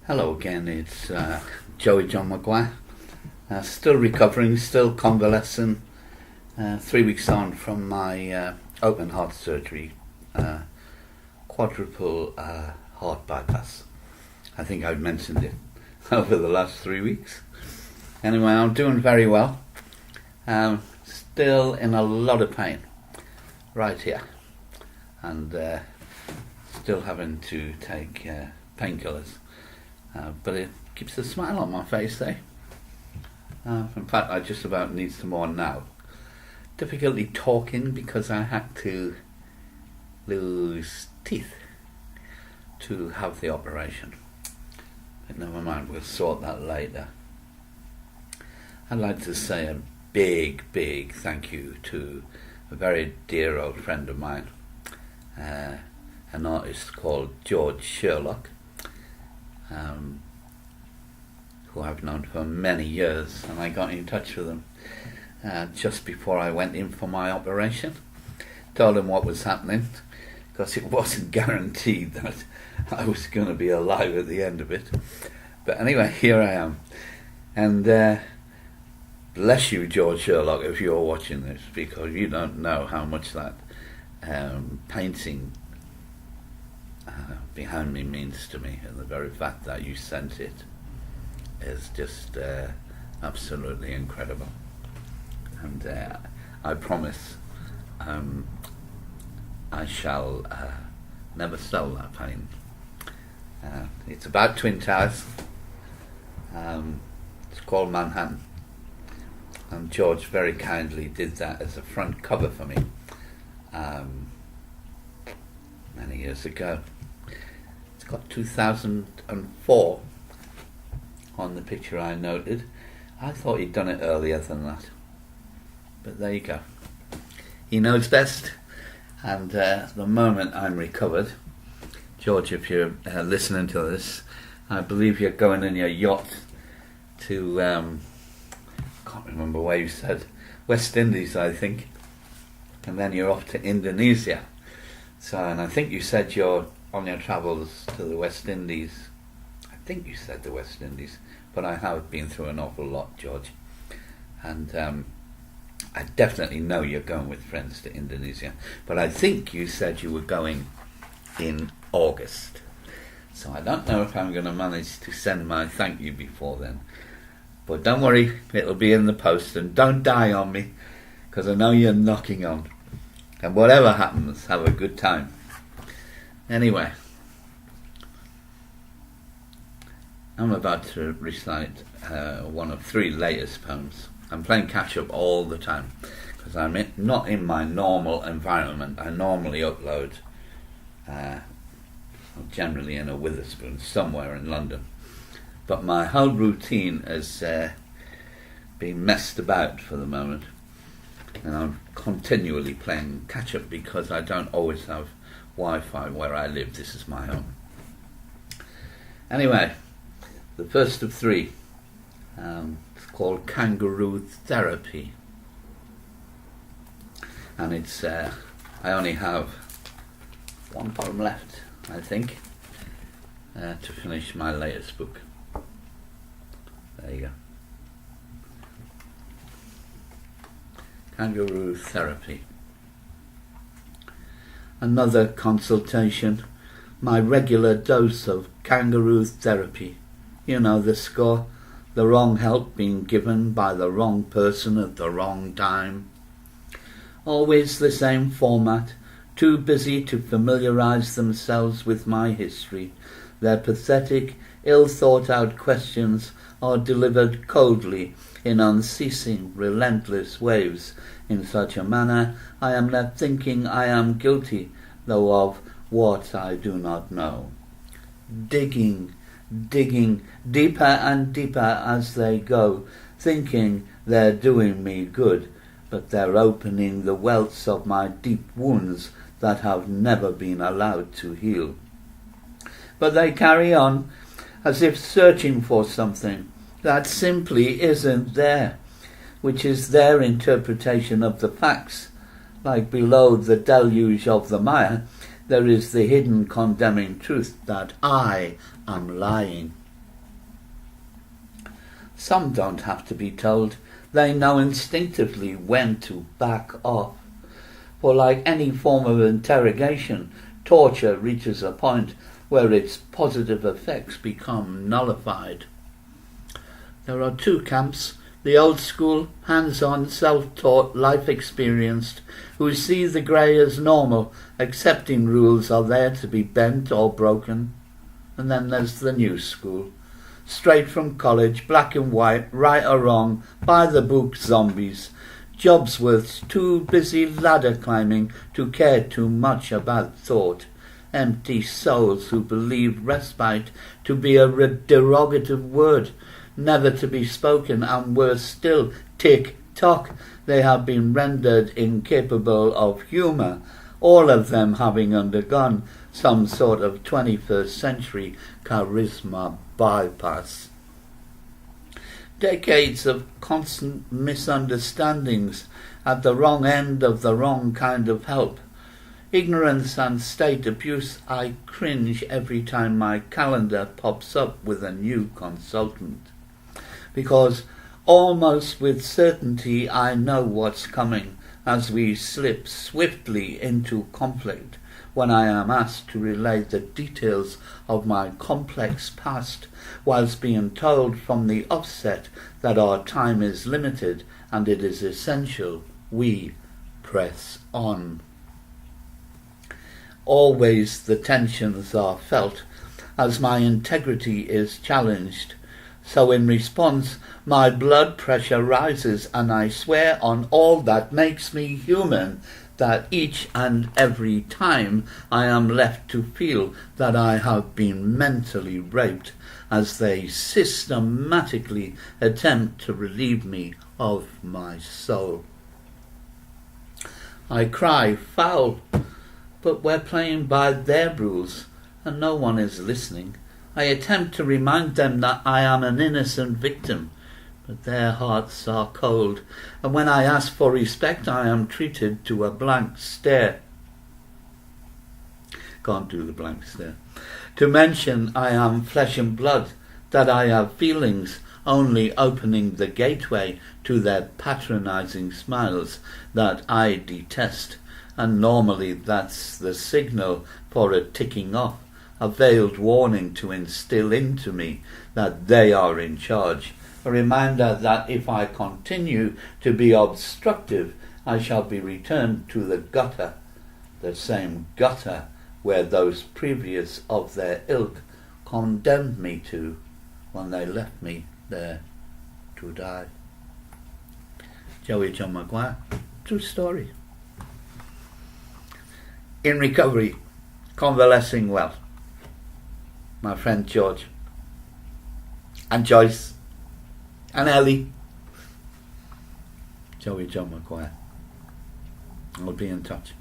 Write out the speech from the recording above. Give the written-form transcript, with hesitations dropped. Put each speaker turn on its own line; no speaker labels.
Hello again, it's Joey John Maguire. Still recovering, still convalescing. 3 weeks on from my open heart surgery, quadruple heart bypass. I think I've mentioned it over the last 3 weeks. Anyway, I'm doing very well. Still in a lot of pain right here, and still having to take painkillers. But it keeps a smile on my face, eh? In fact, I just about need some more now. Difficulty talking because I had to lose teeth to have the operation. But never mind, we'll sort that later. I'd like to say a big thank you to a very dear old friend of mine, an artist called George Sherlock, who I've known for many years, and I got in touch with him just before I went in for my operation. Told him what was happening, because it wasn't guaranteed that I was going to be alive at the end of it. But anyway, here I am, and bless you, George Sherlock, if you're watching this, because you don't know how much that painting behind me means to me, and the very fact that you sent it is just absolutely incredible. And I promise I shall never sell that painting. It's about Twin Towers. It's called Manhattan, and George very kindly did that as a front cover for me many years ago. It's got 2004 on the picture I noted. I thought he'd done it earlier than that, but there you go. He knows best, and the moment I'm recovered, George, if you're listening to this, I believe you're going in your yacht to, I can't remember where you said, West Indies, I think, and then you're off to Indonesia. So, and I think you said you're on your travels to the West Indies. I think you said the West Indies, but I have been through an awful lot, George. And I definitely know you're going with friends to Indonesia, but I think you said you were going in August. So I don't know if I'm going to manage to send my thank you before then. But don't worry, it'll be in the post, and don't die on me, because I know you're knocking on. And whatever happens, have a good time. Anyway, I'm about to recite one of 3 latest poems. I'm playing catch up all the time, because I'm not in my normal environment. I normally upload generally in a Witherspoon somewhere in London. But my whole routine has been messed about for the moment, and I'm continually playing catch up because I don't always have Wi-Fi where I live. This is my home. Anyway, the first of 3, it's called Kangaroo Therapy, and it's I only have 1 poem left, I think, to finish my latest book. There you go. Kangaroo Therapy. Another consultation, my regular dose of Kangaroo Therapy. You know the score, the wrong help being given by the wrong person at the wrong time. Always the same format, too busy to familiarize themselves with my history. Their pathetic, ill-thought-out questions are delivered coldly in unceasing, relentless waves. In such a manner, I am left thinking I am guilty, though of what I do not know. Digging deeper and deeper as they go, thinking they're doing me good, but they're opening the welts of my deep wounds that have never been allowed to heal. But they carry on, as if searching for something that simply isn't there, which is their interpretation of the facts. Like below the deluge of the mire, there is the hidden condemning truth that I am lying. Some don't have to be told. They know instinctively when to back off. For like any form of interrogation, torture reaches a point where its positive effects become nullified. There are two camps: the old school, hands-on, self-taught, life-experienced, who see the grey as normal, accepting rules are there to be bent or broken. And then there's the new school, straight from college, black and white, right or wrong, by the book zombies, Jobsworths too busy ladder climbing to care too much about thought, empty souls who believe respite to be a derogative word, never to be spoken, and worse still, tick-tock, they have been rendered incapable of humour, all of them having undergone some sort of 21st century charisma bypass. Decades of constant misunderstandings at the wrong end of the wrong kind of help. Ignorance and state abuse. I cringe every time my calendar pops up with a new consultant, because almost with certainty I know what's coming as we slip swiftly into conflict when I am asked to relate the details of my complex past, whilst being told from the offset that our time is limited and it is essential we press on. Always the tensions are felt as my integrity is challenged. So in response, my blood pressure rises, and I swear on all that makes me human that each and every time I am left to feel that I have been mentally raped, as they systematically attempt to relieve me of my soul. I cry foul, but we're playing by their rules, and no one is listening. I attempt to remind them that I am an innocent victim, but their hearts are cold, and when I ask for respect, I am treated to a blank stare. Can't do the blank stare. To mention I am flesh and blood, that I have feelings, only opening the gateway to their patronizing smiles that I detest, and normally that's the signal for a ticking off, a veiled warning to instill into me that they are in charge, a reminder that if I continue to be obstructive, I shall be returned to the gutter, the same gutter where those previous of their ilk condemned me to when they left me there to die. Joey John Maguire, true story. In recovery, convalescing well. My friend George and Joyce and Ellie. Joey John Maguire. I'll be in touch.